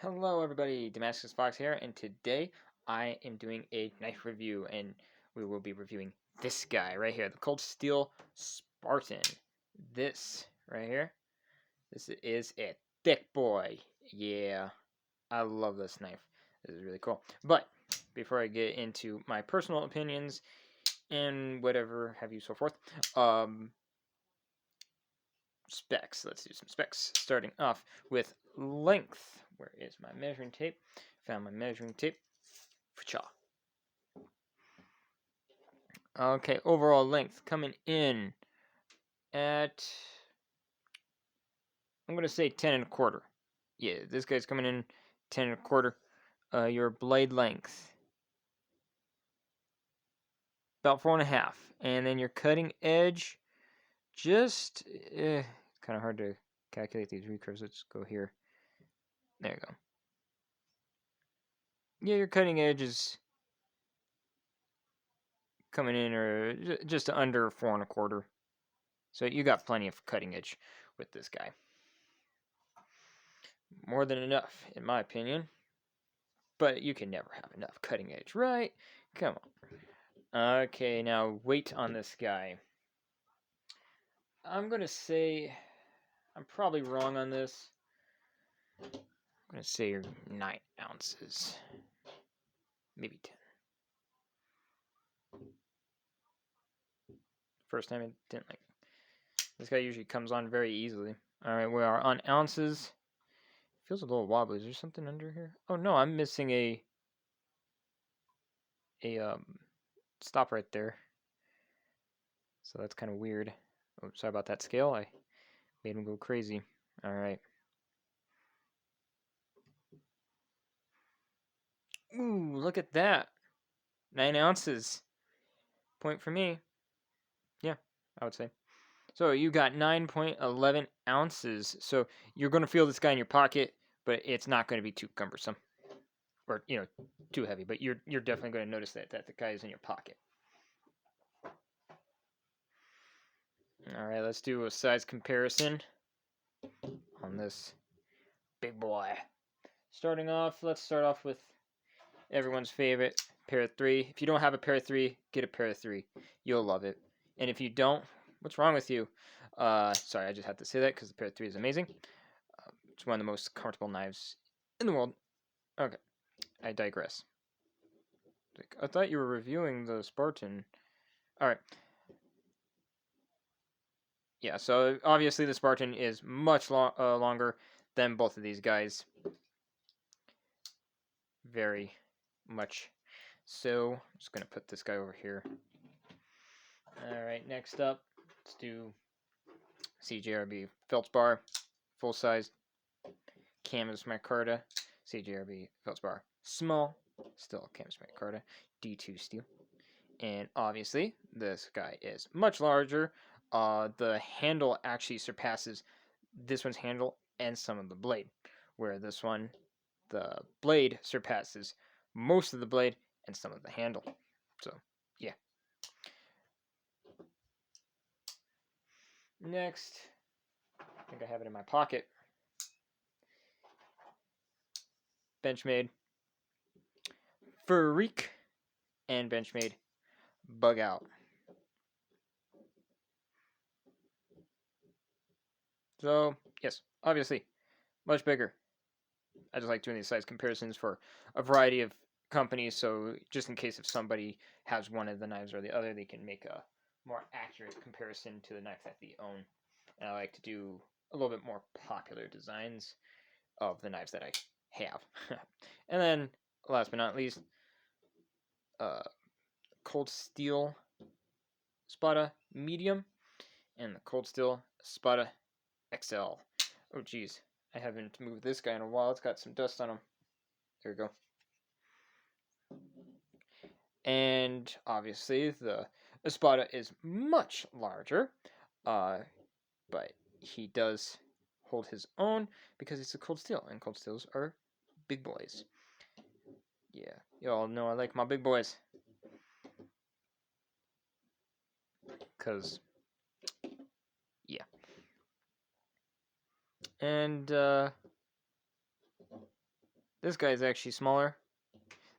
Hello everybody, Damascus Fox here, and today I am doing a knife review, and we will be reviewing this guy right here, the Cold Steel Spartan. This right here, this is a thick boy. Yeah, I love this knife. This is really cool. But before I get into my personal opinions and whatever have you so forth, specs. Let's do some specs. Starting off with length. Where is my measuring tape? Found my measuring tape. Cha. Okay, overall length coming in at, I'm gonna say 10 and a quarter. Yeah, this guy's coming in 10 and a quarter. Your blade length about 4.5, and then your cutting edge just kind of hard to calculate these recurves. Let's go here. There you go. Yeah, your cutting edge is coming in or just under 4.25. So you got plenty of cutting edge with this guy. More than enough, in my opinion. But you can never have enough cutting edge, right? Come on. Okay, now weight on this guy. I'm gonna say, I'm probably wrong on this. I'm gonna say you're 9 ounces. Maybe 10. First time it didn't like. This guy usually comes on very easily. Alright, we are on ounces. Feels a little wobbly. Is there something under here? Oh no, I'm missing a stop right there. So that's kind of weird. Oh, sorry about that scale. I made him go crazy. Alright. Ooh, look at that. 9 ounces. Point for me. Yeah, I would say. So you got 9.11 ounces. So you're going to feel this guy in your pocket, but it's not going to be too cumbersome. Or, too heavy. But you're definitely going to notice that the guy is in your pocket. Alright, let's do a size comparison on this big boy. Starting off, let's start off with everyone's favorite, pair of 3. If you don't have a pair of 3, get a pair of 3. You'll love it. And if you don't, what's wrong with you? Sorry, I just had to say that because the pair of 3 is amazing. It's one of the most comfortable knives in the world. Okay, I digress. I thought you were reviewing the Spartan. Alright. Yeah, so obviously the Spartan is much longer than both of these guys. Very much so. I'm just going to put this guy over here. Alright, next up, let's do CJRB Feldspar, full size canvas micarta, CJRB Feldspar small, still canvas micarta, D2 steel. And obviously, this guy is much larger. The handle actually surpasses this one's handle and some of the blade, where this one, the blade surpasses most of the blade and some of the handle. So, yeah. Next, I think I have it in my pocket. Benchmade Freak and Benchmade Bug Out. So, yes, obviously, much bigger. I just like doing these size comparisons for a variety of companies, so just in case if somebody has one of the knives or the other, they can make a more accurate comparison to the knife that they own. And I like to do a little bit more popular designs of the knives that I have. And then, last but not least, Cold Steel Spada Medium and the Cold Steel Spada XL. Oh, geez. I haven't moved this guy in a while. It's got some dust on him. There we go. And obviously, the Spada is much larger, but he does hold his own because it's a cold steel, and cold steels are big boys. Yeah, you all know I like my big boys. Because, yeah. And, This guy is actually smaller.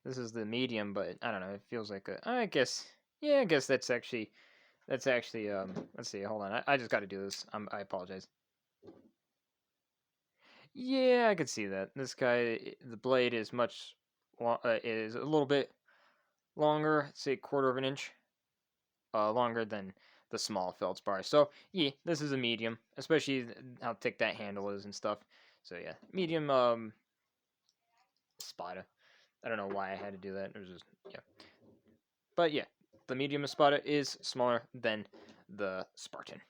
This is the medium, but I don't know. It feels like a. I guess. Yeah, I guess that's actually. Let's see. Hold on. I just got to do this. I apologize. Yeah, I could see that. This guy, the blade is is a little bit longer. Say a quarter of an inch. Longer than the small feldspar. So yeah, this is a medium, especially how thick that handle is and stuff. So yeah, medium Spada. I don't know why I had to do that. It was just yeah. But yeah, the medium Spada is smaller than the Spartan.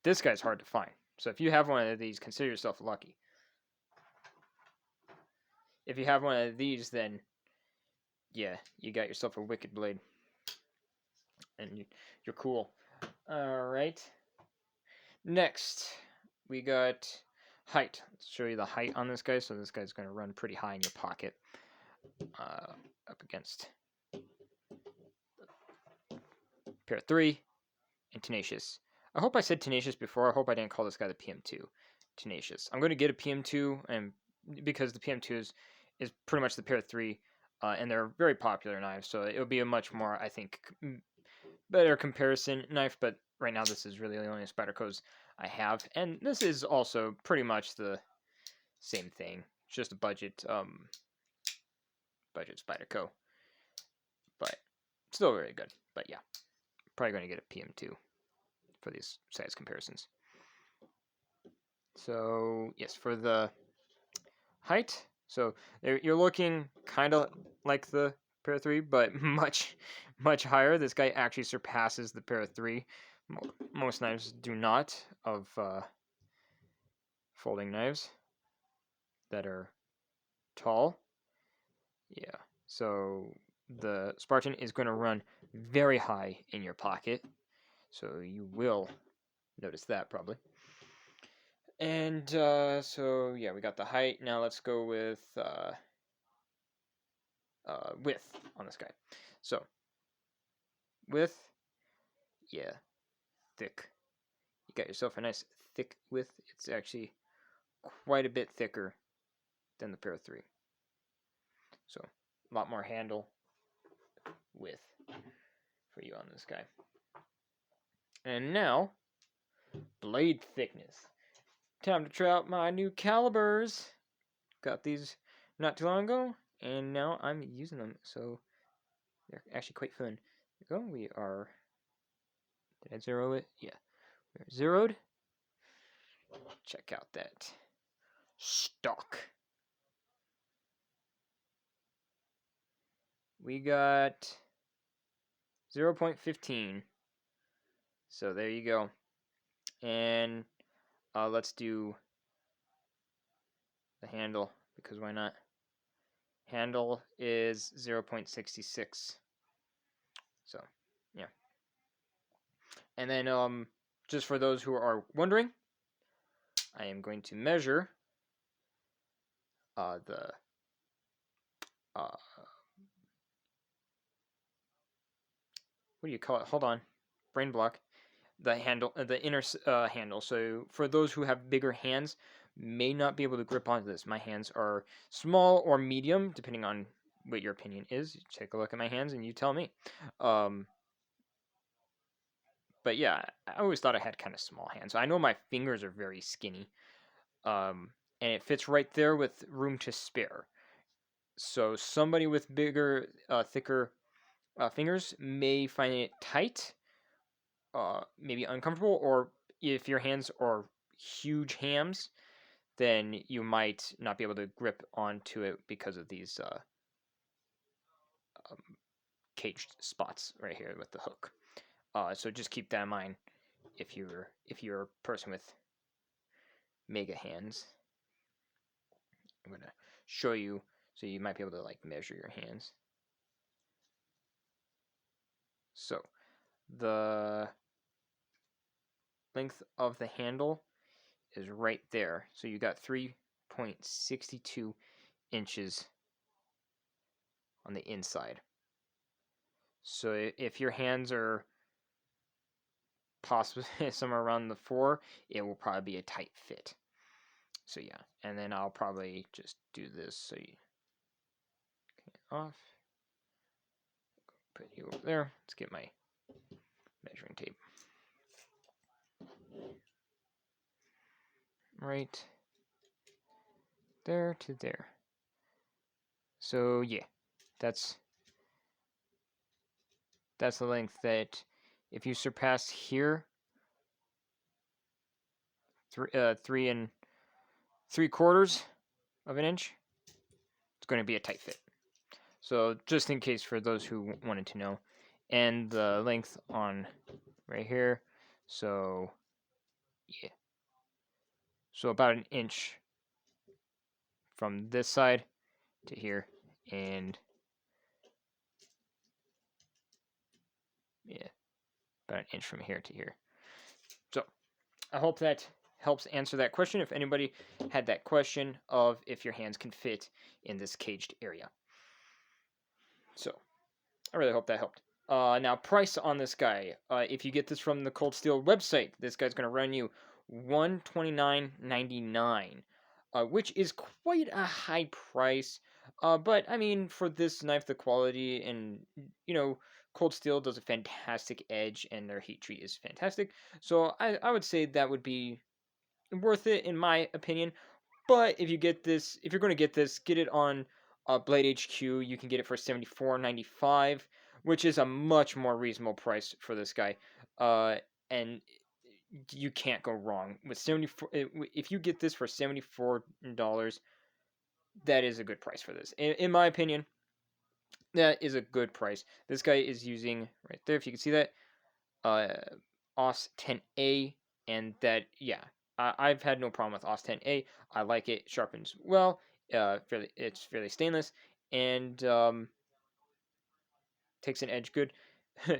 This guy's hard to find. So if you have one of these, consider yourself lucky. If you have one of these, then yeah, you got yourself a wicked blade. And you're cool. Alright. Next, we got height. Let's show you the height on this guy. So this guy's going to run pretty high in your pocket. Up against pair 3 and Tenacious. I hope I said Tenacious before. I hope I didn't call this guy the PM2. Tenacious. I'm going to get a PM2 and because the PM2 is pretty much the pair 3 and they're very popular knives. So it'll be a much more, I think, better comparison knife. But right now this is really the only Spyderco's I have. And this is also pretty much the same thing. Just a budget Spyderco. But still very good. But yeah, probably going to get a PM2 for these size comparisons. So yes, for the height, so you're looking kind of like the pair 3, but much higher. This guy actually surpasses the pair 3. Most knives do not of folding knives that are tall. Yeah, so the Spartan is going to run very high in your pocket, so you will notice that probably. And so yeah, we got the height. Now let's go with width on this guy. So width, yeah, thick. You got yourself a nice thick width. It's actually quite a bit thicker than the pair 3. So a lot more handle width for you on this guy. And now, blade thickness. Time to try out my new calibers. Got these not too long ago, and now I'm using them, so they're actually quite fun. There we go. We are. Did I zero it? Yeah. We're zeroed. Check out that stock. We got 0.15. So there you go. And let's do the handle, because why not? Handle is 0.66. So, yeah. And then, just for those who are wondering, I am going to measure the what do you call it? Hold on, brain block. The handle, the inner handle. So for those who have bigger hands, may not be able to grip onto this. My hands are small or medium, depending on what your opinion is. Take a look at my hands and you tell me. But yeah, I always thought I had kind of small hands. I know my fingers are very skinny, and it fits right there with room to spare. So somebody with bigger, thicker fingers may find it tight, maybe uncomfortable, or if your hands are huge hams, then you might not be able to grip onto it because of these caged spots right here with the hook. So just keep that in mind if you're a person with mega hands. I'm gonna show you so you might be able to like measure your hands. So the length of the handle is right there. So you got 3.62 inches on the inside. So if your hands are possibly somewhere around the 4, it will probably be a tight fit. So yeah, and then I'll probably just do this so you off. Put you over there. Let's get my measuring tape. Right there to there. So yeah, that's the length that if you surpass here, 3 3/4 of an inch, it's going to be a tight fit. So just in case for those who wanted to know, and the length on right here, so yeah, so about an inch from this side to here, and yeah, about an inch from here to here. So I hope that helps answer that question if anybody had that question of if your hands can fit in this caged area. So I really hope that helped. Now, price on this guy. If you get this from the Cold Steel website, this guy's going to run you $129.99, which is quite a high price. But I mean, for this knife, the quality and Cold Steel does a fantastic edge, and their heat treat is fantastic. So I would say that would be worth it in my opinion. But if you get this, if you're going to get this, get it on Blade HQ. You can get it for $74.95, which is a much more reasonable price for this guy. And you can't go wrong with 74. If you get this for $74, that is a good price for this. In my opinion, that is a good price. This guy is using right there. If you can see that, OS 10A, and that I've had no problem with OS 10A. I like it. Sharpens well. It's fairly stainless, and takes an edge good.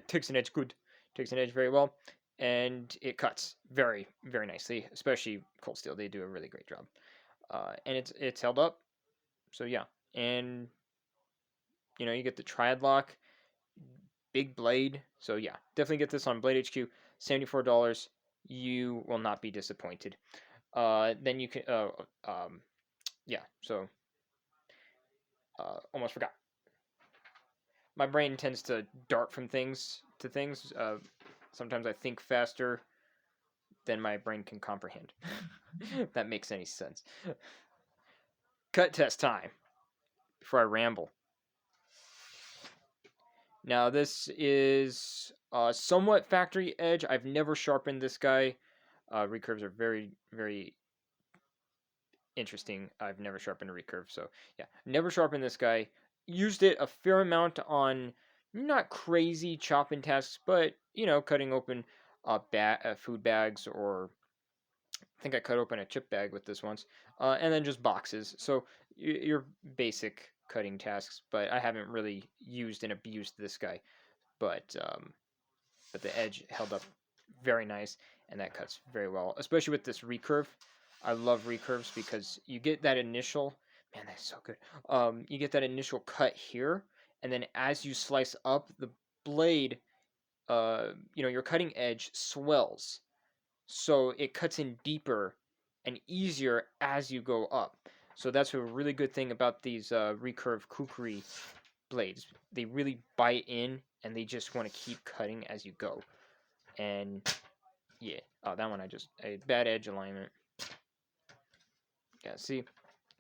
takes an edge good. Takes an edge very well, and it cuts very very nicely. Especially Cold Steel, they do a really great job. And it's held up. So yeah, and you get the triad lock, big blade. So yeah, definitely get this on Blade HQ. $74. You will not be disappointed. Then you can yeah. So almost forgot. My brain tends to dart from things to things. Sometimes I think faster than my brain can comprehend. If that makes any sense. Cut test time before I ramble. Now this is somewhat factory edge. I've never sharpened this guy. Recurves are very very interesting. I've never sharpened a recurve, so yeah, never sharpened this guy. Used it a fair amount on not crazy chopping tasks, but cutting open food bags, or I think I cut open a chip bag with this once, and then just boxes. So your basic cutting tasks, but I haven't really used and abused this guy. But the edge held up very nice, and that cuts very well, especially with this recurve. I love recurves because you get that initial, man, that's so good. You get that initial cut here, and then as you slice up the blade, your cutting edge swells, so it cuts in deeper and easier as you go up. So that's a really good thing about these recurve kukri blades. They really bite in, and they just want to keep cutting as you go. And yeah, that one a bad edge alignment. Yeah, see,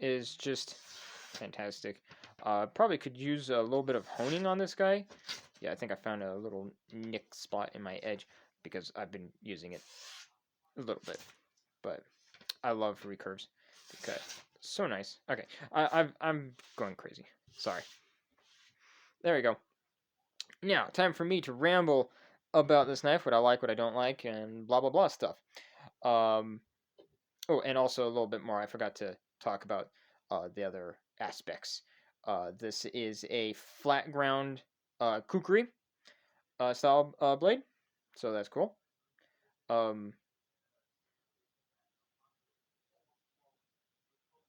is just fantastic. Probably could use a little bit of honing on this guy. Yeah, I think I found a little nick spot in my edge because I've been using it a little bit. But I love recurves because so nice. Okay, I'm going crazy. Sorry. There we go. Now, time for me to ramble about this knife, what I like, what I don't like, and blah blah blah stuff. Um, Oh, and also a little bit more. I forgot to talk about the other aspects. This is a flat ground kukri style blade, so that's cool. Um,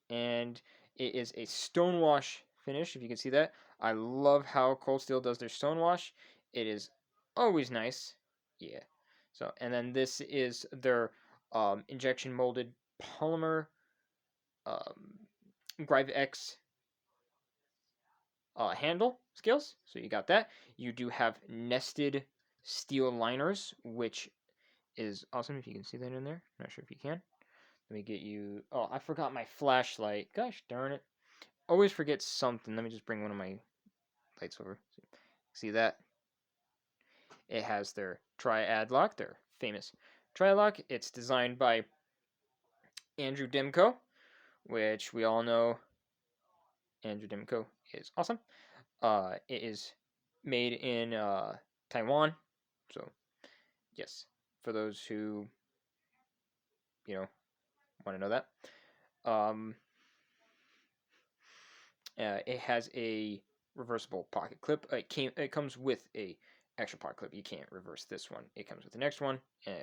and it is a stonewash finish. If you can see that, I love how Cold Steel does their stonewash. It is always nice. Yeah. So, and then this is their injection molded polymer Grive X handle skills. So you got that. You do have nested steel liners, which is awesome. If you can see that in there, not sure if you can. Let me get you. Oh, I forgot my flashlight. Gosh darn it! Always forget something. Let me just bring one of my lights over. See that? It has their triad lock, their famous triad lock. It's designed by Andrew Dimko, which we all know Andrew Dimko is awesome. It is made in Taiwan, so yes, for those who want to know that. Um, it has a reversible pocket clip. It comes with a extra pocket clip. You can't reverse this one. It comes with the next one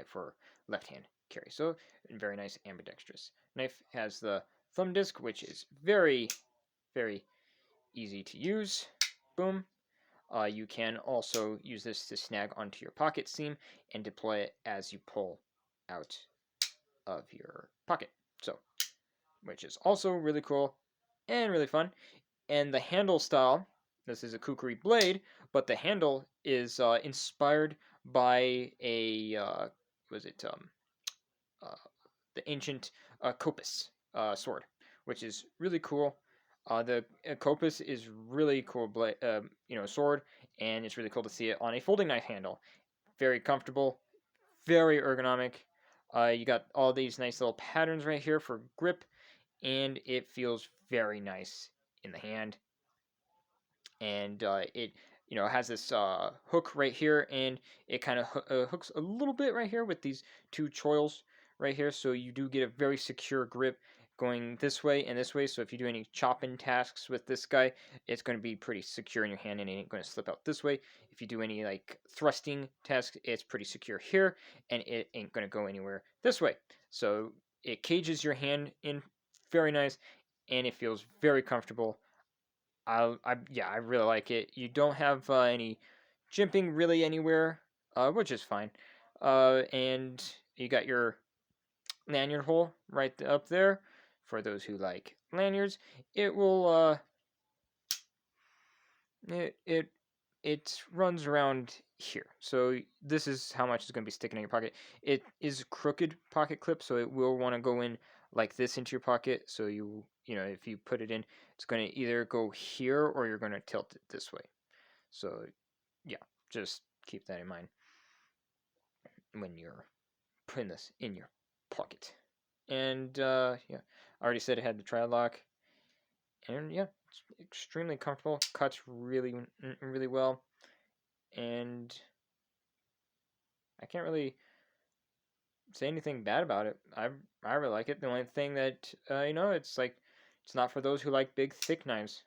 for left hand carry. So very nice ambidextrous. Knife has the thumb disc, which is very, very easy to use. Boom. You can also use this to snag onto your pocket seam and deploy it as you pull out of your pocket. So, which is also really cool and really fun. And the handle style, this is a kukri blade, but the handle is inspired by a was it uh, the ancient kopis sword, which is really cool. The kopis is really cool sword, and it's really cool to see it on a folding knife handle. Very comfortable, very ergonomic. You got all these nice little patterns right here for grip, and it feels very nice in the hand. And it has this hook right here, and it kind of hooks a little bit right here with these two choils right here, so you do get a very secure grip going this way and this way. So if you do any chopping tasks with this guy, it's going to be pretty secure in your hand and it ain't going to slip out this way. If you do any like thrusting tasks, it's pretty secure here and it ain't going to go anywhere this way. So it cages your hand in very nice, and it feels very comfortable. I really like it. You don't have any jimping really anywhere, which is fine. And you got your lanyard hole right up there for those who like lanyards. It will it it runs around here. So this is how much is going to be sticking in your pocket. It is a crooked pocket clip, so it will want to go in like this into your pocket. So if you put it in, it's going to either go here or you're going to tilt it this way. So yeah, just keep that in mind when you're putting this in your pocket. And yeah, I already said it had the tri lock, and yeah, it's extremely comfortable. Cuts really, really well, and I can't really say anything bad about it. I really like it. The only thing that it's not for those who like big, thick knives.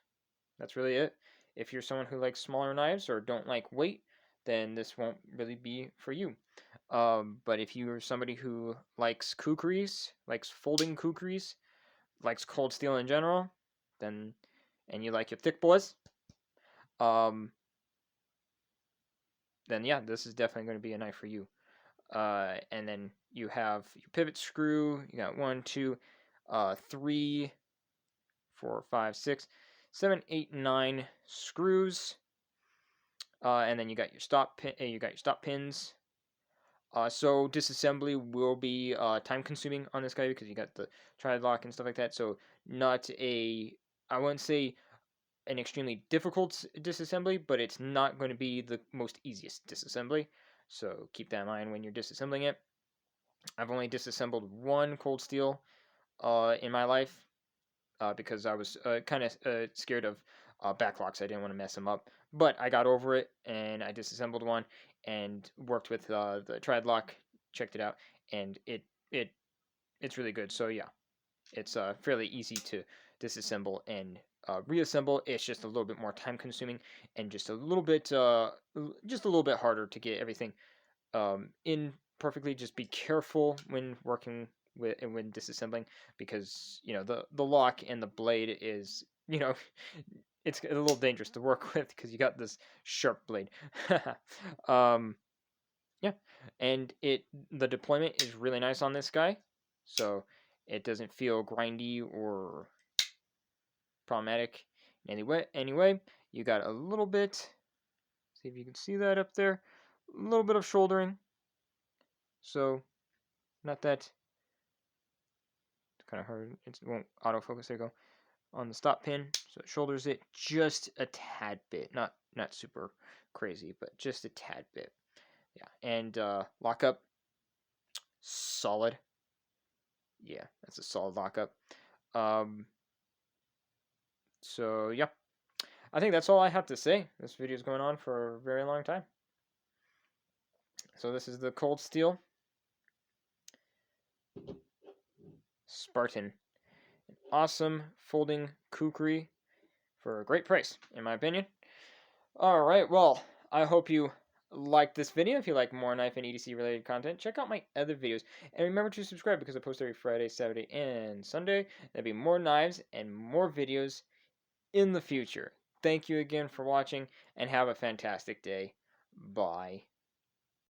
That's really it. If you're someone who likes smaller knives or don't like weight, then this won't really be for you. But if you're somebody who likes kukris, likes folding kukris, likes cold steel in general, then and you like your thick boys, um, then yeah, this is definitely going to be a knife for you. And then you have your pivot screw. You got 1, 2, 3, 4, 5, 6, 7, 8, 9 screws. And then you got your stop pin. You got your stop pins. So disassembly will be time consuming on this guy because you got the tri lock and stuff like that. So not I wouldn't say an extremely difficult disassembly, but it's not going to be the most easiest disassembly. So keep that in mind when you're disassembling it. I've only disassembled one cold steel in my life because I was kind of scared of backlocks. I didn't want to mess them up, but I got over it and I disassembled one and worked with the triad lock. Checked it out, and it's really good. So yeah, it's fairly easy to disassemble and reassemble. It's just a little bit more time consuming and just a little bit harder to get everything in perfectly. Just be careful when working with and when disassembling because the lock and the blade is it's a little dangerous to work with because you got this sharp blade. um, yeah, and the deployment is really nice on this guy. So It doesn't feel grindy or problematic in any way. You got a little bit, see if you can see that up there, a little bit of shouldering. So not that, it's kind of hard, it won't autofocus, there you go, on the stop pin. So it shoulders it just a tad bit, not super crazy, but just a tad bit. Yeah, and lockup, solid. Yeah, that's a solid lockup. So yeah, I think that's all I have to say. This video is going on for a very long time. So this is the Cold Steel Spartan. An awesome folding kukri for a great price, in my opinion. Alright, well, I hope you liked this video. If you like more knife and EDC related content, check out my other videos. And remember to subscribe because I post every Friday, Saturday, and Sunday. There'll be more knives and more videos in the future. Thank you again for watching, and have a fantastic day. Bye.